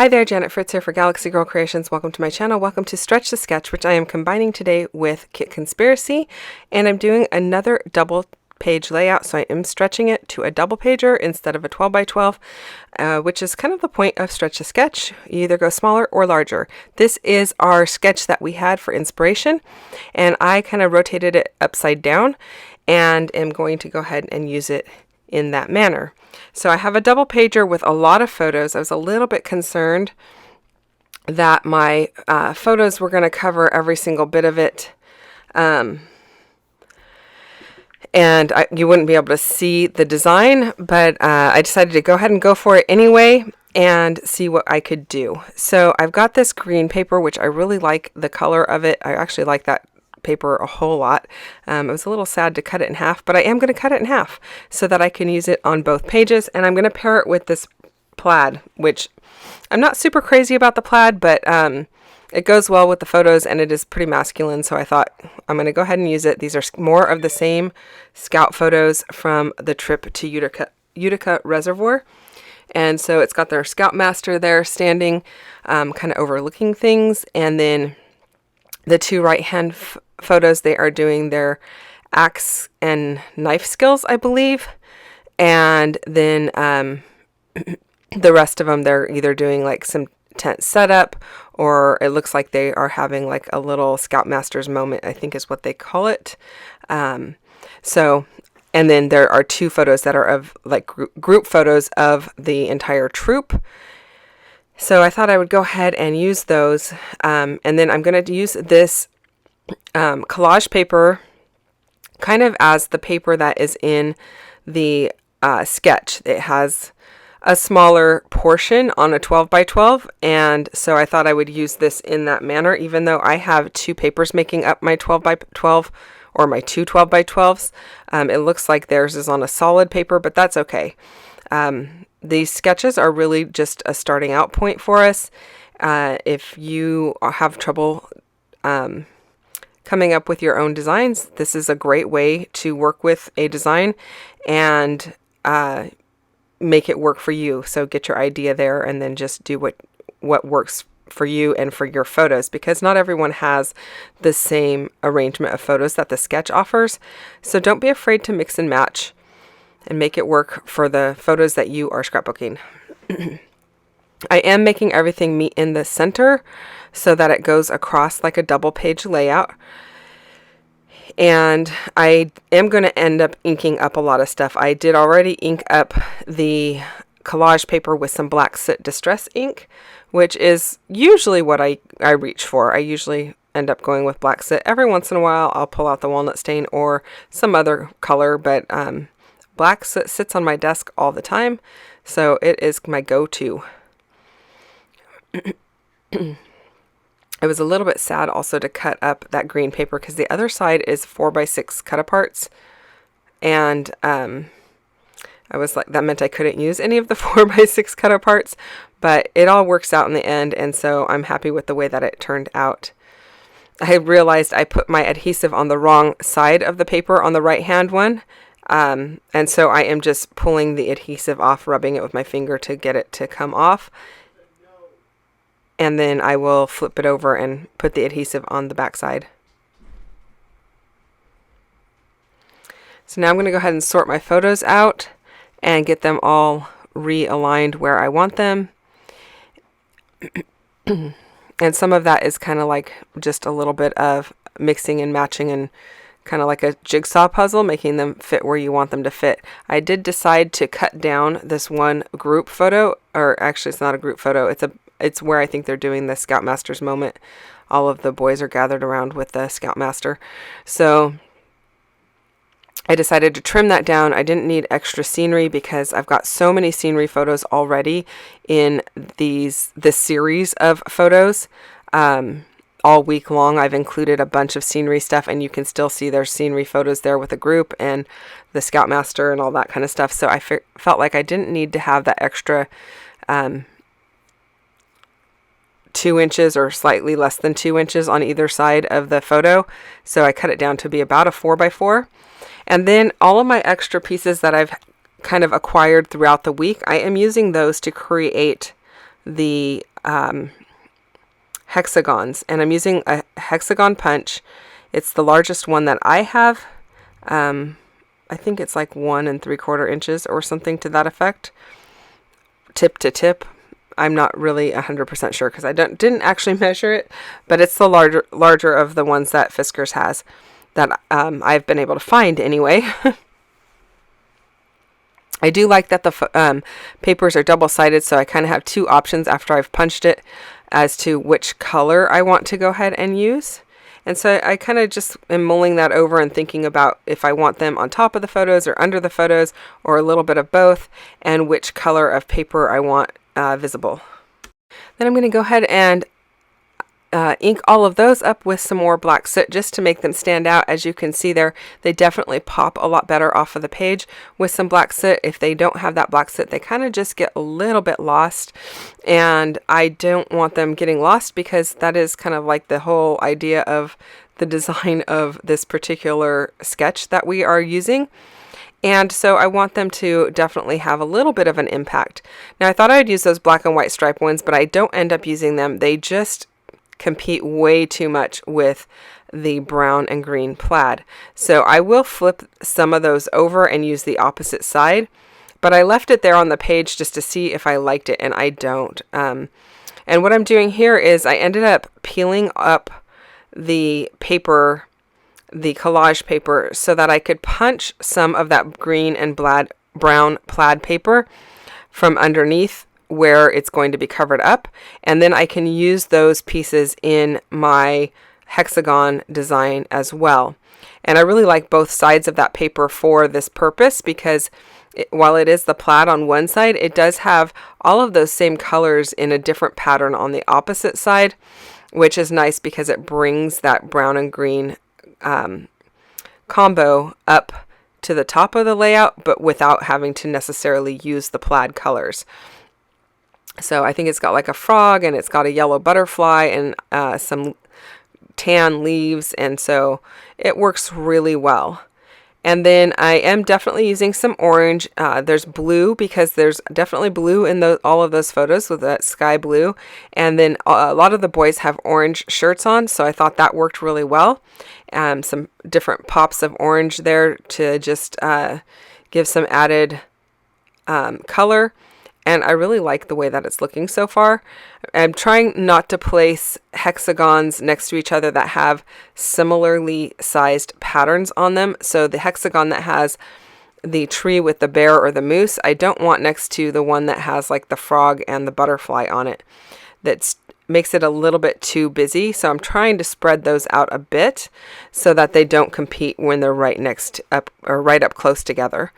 Hi there, Janet Fritz here for Galaxy Girl Creations. Welcome to my channel. Welcome to Stretch the Sketch, which I am combining today with Kit Conspiracy, and I'm doing another double page layout, so I am stretching it to a double pager instead of a 12 by 12, which is kind of the point of Stretch the Sketch. You either go smaller or larger. This is our sketch that we had for inspiration, and I kind of rotated it upside down and am going to go ahead and use it in that manner. So I have a double pager with a lot of photos. I was a little bit concerned that my photos were going to cover every single bit of it, and you wouldn't be able to see the design, but I decided to go ahead and go for it anyway and see what I could do. So I've got this green paper, which I really like the color of it. I actually like that paper a whole lot. I was a little sad to cut it in half, but I am going to cut it in half so that I can use it on both pages, and I'm going to pair it with this plaid, which I'm not super crazy about the plaid, but it goes well with the photos and it is pretty masculine, so I thought I'm going to go ahead and use it. These are more of the same scout photos from the trip to Utica Reservoir, and so it's got their scoutmaster there standing kind of overlooking things, and then the two right-hand photos, they are doing their axe and knife skills, I believe. And then the rest of them, they're either doing like some tent setup, or it looks like they are having like a little Scoutmaster's moment, I think is what they call it. And then there are two photos that are of like group photos of the entire troop. So I thought I would go ahead and use those, and then I'm going to use this collage paper kind of as the paper that is in the sketch. It has a smaller portion on a 12 by 12, and so I thought I would use this in that manner, even though I have two papers making up my 12 by 12, or my two 12 by 12s. It looks like theirs is on a solid paper, but that's okay. These sketches are really just a starting out point for us. If you have trouble coming up with your own designs, this is a great way to work with a design and make it work for you. So get your idea there and then just do what works for you and for your photos, because not everyone has the same arrangement of photos that the sketch offers. So don't be afraid to mix and match and make it work for the photos that you are scrapbooking. I am making everything meet in the center so that it goes across like a double page layout. And I am going to end up inking up a lot of stuff. I did already ink up the collage paper with some black soot distress ink, which is usually what I reach for. I usually end up going with black soot. Every once in a while I'll pull out the walnut stain or some other color, but black soot sits on my desk all the time, so it is my go-to. I was a little bit sad also to cut up that green paper because the other side is 4x6 cut-aparts, and I was like, that meant I couldn't use any of the 4x6 cut-aparts, but it all works out in the end, and so I'm happy with the way that it turned out. I realized I put my adhesive on the wrong side of the paper on the right-hand one, and so I am just pulling the adhesive off, rubbing it with my finger to get it to come off. And then I will flip it over and put the adhesive on the back side. So now I'm going to go ahead and sort my photos out and get them all realigned where I want them. And some of that is kind of like just a little bit of mixing and matching and kind of like a jigsaw puzzle, making them fit where you want them to fit. I did decide to cut down this one group photo, or actually it's not a group photo, it's where I think they're doing the Scoutmaster's moment. All of the boys are gathered around with the Scoutmaster. So I decided to trim that down. I didn't need extra scenery because I've got so many scenery photos already in this series of photos. All week long I've included a bunch of scenery stuff, and you can still see there's scenery photos there with a group and the Scoutmaster and all that kind of stuff. So I felt like I didn't need to have that extra 2 inches or slightly less than 2 inches on either side of the photo. So I cut it down to be about a 4x4. And then all of my extra pieces that I've kind of acquired throughout the week, I am using those to create the hexagons, and I'm using a hexagon punch. It's the largest one that I have. I think it's like 1 3/4 inches or something to that effect, tip to tip. I'm not really 100% sure because I didn't actually measure it, but it's the larger of the ones that Fiskars has that I've been able to find anyway. I do like that the papers are double-sided, so I kind of have two options after I've punched it as to which color I want to go ahead and use. And so I kind of just am mulling that over and thinking about if I want them on top of the photos or under the photos or a little bit of both, and which color of paper I want visible. Then I'm going to go ahead and ink all of those up with some more black soot just to make them stand out. As you can see there, they definitely pop a lot better off of the page with some black soot. If they don't have that black soot, they kind of just get a little bit lost, and I don't want them getting lost because that is kind of like the whole idea of the design of this particular sketch that we are using. And so I want them to definitely have a little bit of an impact. Now I thought I'd use those black and white stripe ones, but I don't end up using them. They just compete way too much with the brown and green plaid. So I will flip some of those over and use the opposite side, but I left it there on the page just to see if I liked it, and I don't. And what I'm doing here is I ended up peeling up the paper, the collage paper, so that I could punch some of that green and brown plaid paper from underneath where it's going to be covered up, and then I can use those pieces in my hexagon design as well. And I really like both sides of that paper for this purpose because while it is the plaid on one side, it does have all of those same colors in a different pattern on the opposite side, which is nice because it brings that brown and green combo up to the top of the layout, but without having to necessarily use the plaid colors. So I think it's got like a frog, and it's got a yellow butterfly and some tan leaves, and so it works really well. And then I am definitely using some orange. There's blue because there's definitely blue in all of those photos with that sky blue. And then a lot of the boys have orange shirts on, so I thought that worked really well. Some different pops of orange there to just give some added color. And I really like the way that it's looking so far. I'm trying not to place hexagons next to each other that have similarly sized patterns on them. So the hexagon that has the tree with the bear or the moose, I don't want next to the one that has like the frog and the butterfly on it. That makes it a little bit too busy. So I'm trying to spread those out a bit so that they don't compete when they're right up close together.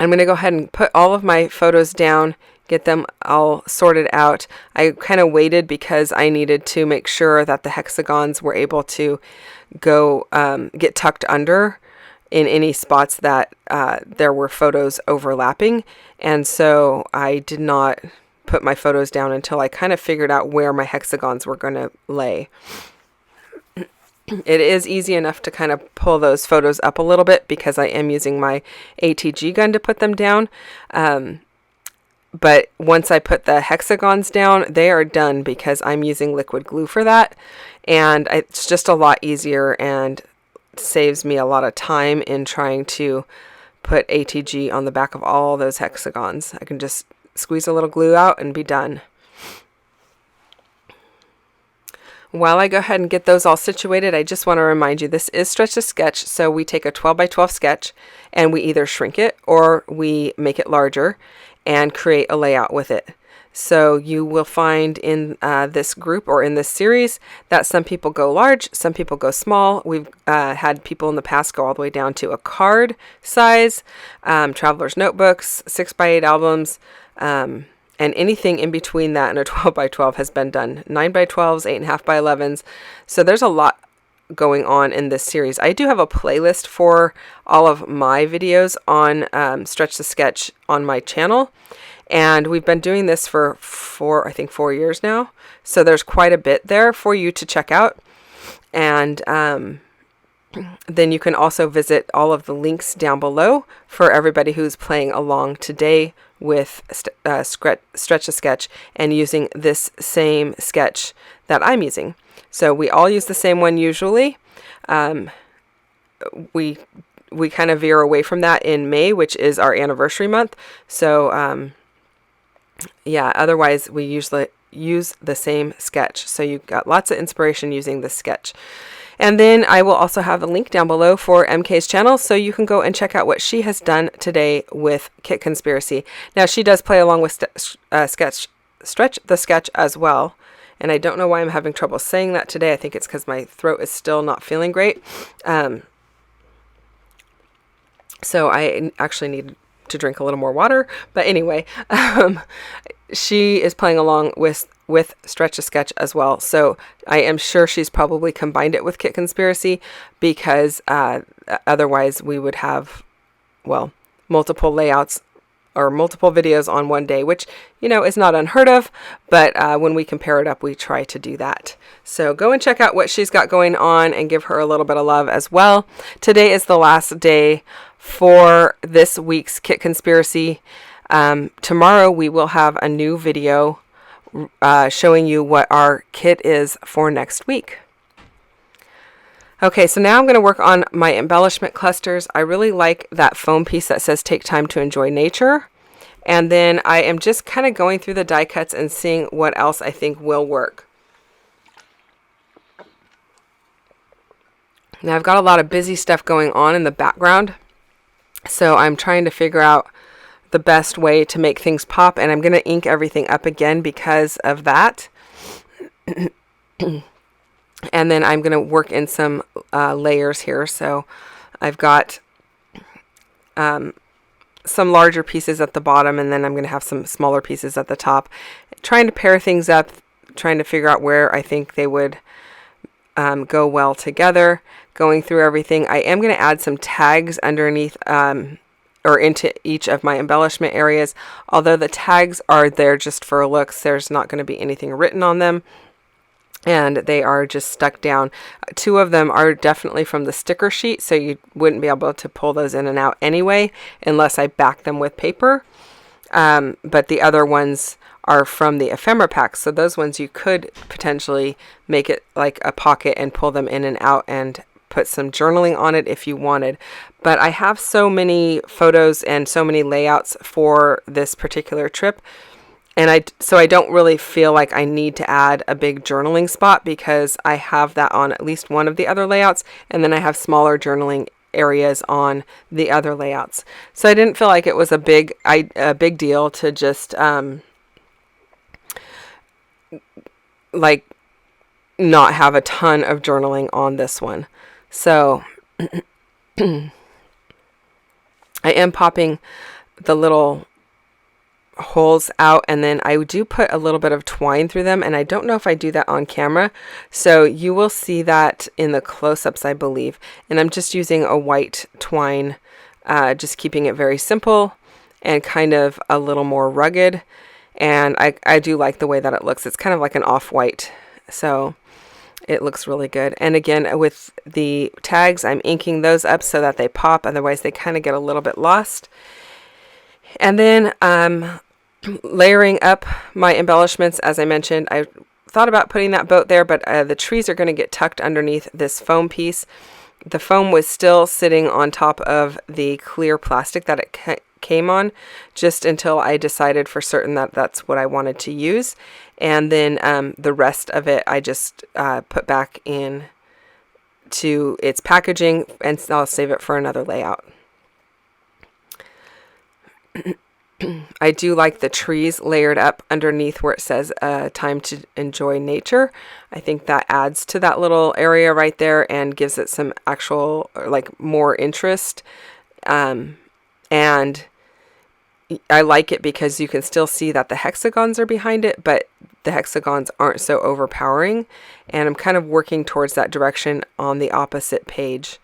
I'm going to go ahead and put all of my photos down, get them all sorted out. I kind of waited because I needed to make sure that the hexagons were able to go get tucked under in any spots that there were photos overlapping. And so I did not put my photos down until I kind of figured out where my hexagons were going to lay. It is easy enough to kind of pull those photos up a little bit because I am using my ATG gun to put them down. But once I put the hexagons down, they are done because I'm using liquid glue for that. And it's just a lot easier and saves me a lot of time in trying to put ATG on the back of all those hexagons. I can just squeeze a little glue out and be done. While I go ahead and get those all situated, I just want to remind you this is Stretch to Sketch, so we take a 12 by 12 sketch and we either shrink it or we make it larger and create a layout with it. So you will find in this group or in this series that some people go large, some people go small. We've had people in the past go all the way down to a card size, traveler's notebooks, 6x8 albums, and anything in between that and a 12 by 12 has been done. 9 by 12s, 8.5 by 11s. So there's a lot going on in this series. I do have a playlist for all of my videos on Stretch to Sketch on my channel. And we've been doing this for 4 years now. So there's quite a bit there for you to check out. And then you can also visit all of the links down below for everybody who's playing along today with Stretch a Sketch and using this same sketch that I'm using. So we all use the same one usually. We kind of veer away from that in May, which is our anniversary month. So yeah, otherwise we usually use the same sketch. So you've got lots of inspiration using this sketch. And then I will also have a link down below for MK's channel, so you can go and check out what she has done today with Kit Conspiracy. Now, she does play along with Stretch the Sketch as well. And I don't know why I'm having trouble saying that today. I think it's because my throat is still not feeling great. So I actually need to drink a little more water. But anyway, she is playing along with Stretch a Sketch as well. So I am sure she's probably combined it with Kit Conspiracy, because otherwise we would have, well, multiple layouts or multiple videos on one day, which, you know, is not unheard of. But when we compare it up, we try to do that. So go and check out what she's got going on and give her a little bit of love as well. Today is the last day for this week's Kit Conspiracy. Tomorrow we will have a new video showing you what our kit is for next week. Okay, so now I'm going to work on my embellishment clusters. I really like that foam piece that says "Take time to enjoy nature." And then I am just kind of going through the die cuts and seeing what else I think will work. Now I've got a lot of busy stuff going on in the background, so I'm trying to figure out the best way to make things pop, and I'm going to ink everything up again because of that. And then I'm going to work in some layers here. So I've got some larger pieces at the bottom, and then I'm going to have some smaller pieces at the top. Trying to pair things up, trying to figure out where I think they would go well together. Going through everything. I am going to add some tags underneath or into each of my embellishment areas. Although the tags are there just for looks, there's not going to be anything written on them. And they are just stuck down. Two of them are definitely from the sticker sheet, so you wouldn't be able to pull those in and out anyway, unless I back them with paper. But the other ones are from the ephemera packs, so those ones you could potentially make it like a pocket and pull them in and out and put some journaling on it if you wanted. But I have so many photos and so many layouts for this particular trip, and so I don't really feel like I need to add a big journaling spot, because I have that on at least one of the other layouts, and then I have smaller journaling areas on the other layouts. So I didn't feel like it was a big deal to just like not have a ton of journaling on this one. So I am popping the little holes out, and then I do put a little bit of twine through them, and I don't know if I do that on camera, so you will see that in the close-ups, I believe. And I'm just using a white twine, just keeping it very simple and kind of a little more rugged, and I do like the way that it looks. It's kind of like an off-white, so it looks really good. And again, with the tags, I'm inking those up so that they pop, otherwise they kind of get a little bit lost. And then layering up my embellishments. As I mentioned, I thought about putting that boat there, but the trees are going to get tucked underneath this foam piece. The foam was still sitting on top of the clear plastic that it came on, just until I decided for certain that that's what I wanted to use. And then the rest of it I just put back in to its packaging, and I'll save it for another layout. I do like the trees layered up underneath where it says time to enjoy nature. I think that adds to that little area right there and gives it some actual, like, more interest. And I like it because you can still see that the hexagons are behind it, but the hexagons aren't so overpowering. And I'm kind of working towards that direction on the opposite page.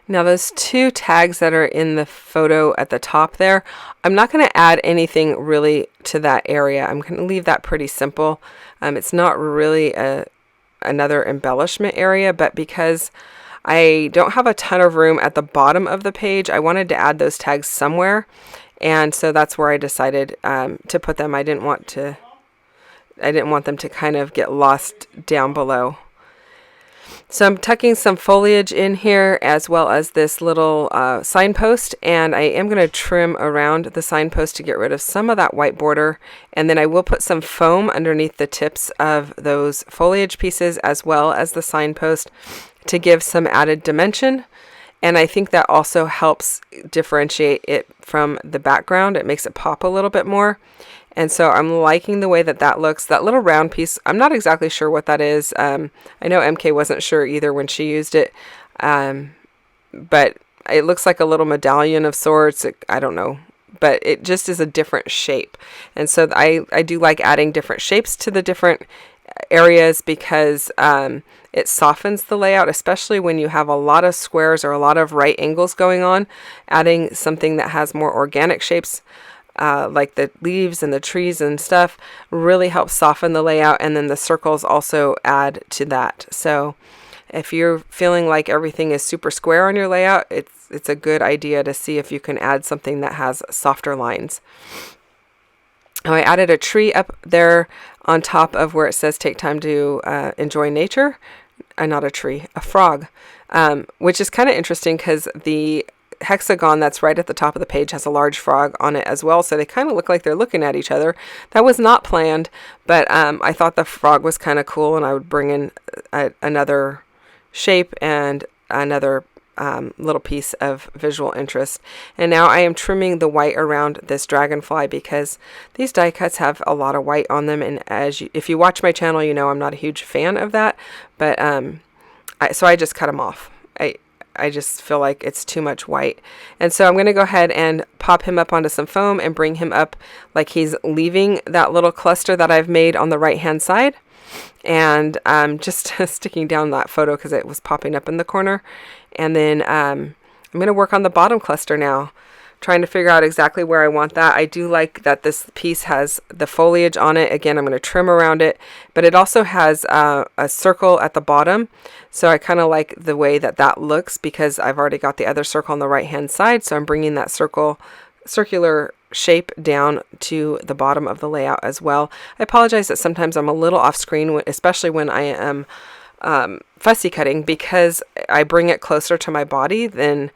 Now those two tags that are in the photo at the top there, I'm not going to add anything really to that area. I'm going to leave that pretty simple. It's not really another embellishment area, but because I don't have a ton of room at the bottom of the page, I wanted to add those tags somewhere. and so that's where I decided to put them. I didn't want them to kind of get lost down below. So I'm tucking some foliage in here, as well as this little signpost, and I am going to trim around the signpost to get rid of some of that white border, and then I will put some foam underneath the tips of those foliage pieces as well as the signpost to give some added dimension. And I think that also helps differentiate it from the background. It makes it pop a little bit more. And so I'm liking the way that that looks. That little round piece, I'm not exactly sure what that is. I know MK wasn't sure either when she used it. But it looks like a little medallion of sorts. I don't know. But it just is a different shape. And so I do like adding different shapes to the different areas because it softens the layout, especially when you have a lot of squares or a lot of right angles going on. Adding something that has more organic shapes, like the leaves and the trees and stuff, really helps soften the layout, and then the circles also add to that. So if you're feeling like everything is super square on your layout, it's a good idea to see if you can add something that has softer lines. Now, I added a tree up there on top of where it says take time to enjoy nature. Not a tree, a frog, which is kind of interesting because the hexagon that's right at the top of the page has a large frog on it as well, so they kind of look like they're looking at each other. That was not planned, but I thought the frog was kind of cool, and I would bring in another shape and another little piece of visual interest. And now I am trimming the white around this dragonfly because these die cuts have a lot of white on them, and if you watch my channel, you know I'm not a huge fan of that, but so I just cut them off. I just feel like it's too much white. And so I'm going to go ahead and pop him up onto some foam and bring him up like he's leaving that little cluster that I've made on the right hand side. And just sticking down that photo because it was popping up in the corner. And then I'm going to work on the bottom cluster now, trying to figure out exactly where I want that. I do like that this piece has the foliage on it. Again, I'm going to trim around it, but it also has a circle at the bottom. So I kind of like the way that that looks because I've already got the other circle on the right hand side. So I'm bringing that circular shape down to the bottom of the layout as well. I apologize that sometimes I'm a little off screen, especially when I am fussy cutting, because I bring it closer to my body, then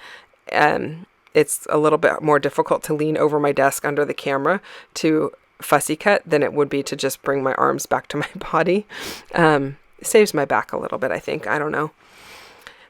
it's a little bit more difficult to lean over my desk under the camera to fussy cut than it would be to just bring my arms back to my body. It saves my back a little bit, I think. I don't know.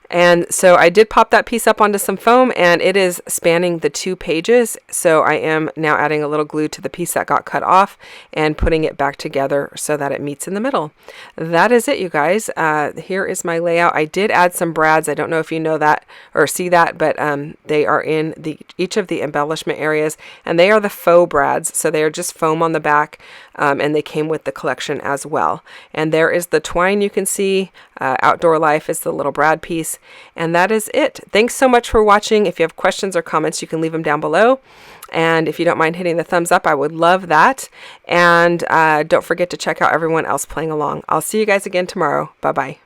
And so I did pop that piece up onto some foam, and it is spanning the 2 pages. So I am now adding a little glue to the piece that got cut off and putting it back together so that it meets in the middle. That is it, you guys. Here is my layout. I did add some brads. I don't know if you know that or see that, but they are in each of the embellishment areas, and they are the faux brads. So they are just foam on the back, and they came with the collection as well. And there is the twine you can see. Outdoor Life is the little brad piece. And that is it. Thanks so much for watching. If you have questions or comments, you can leave them down below. And if you don't mind hitting the thumbs up, I would love that. And don't forget to check out everyone else playing along. I'll see you guys again tomorrow. Bye-bye.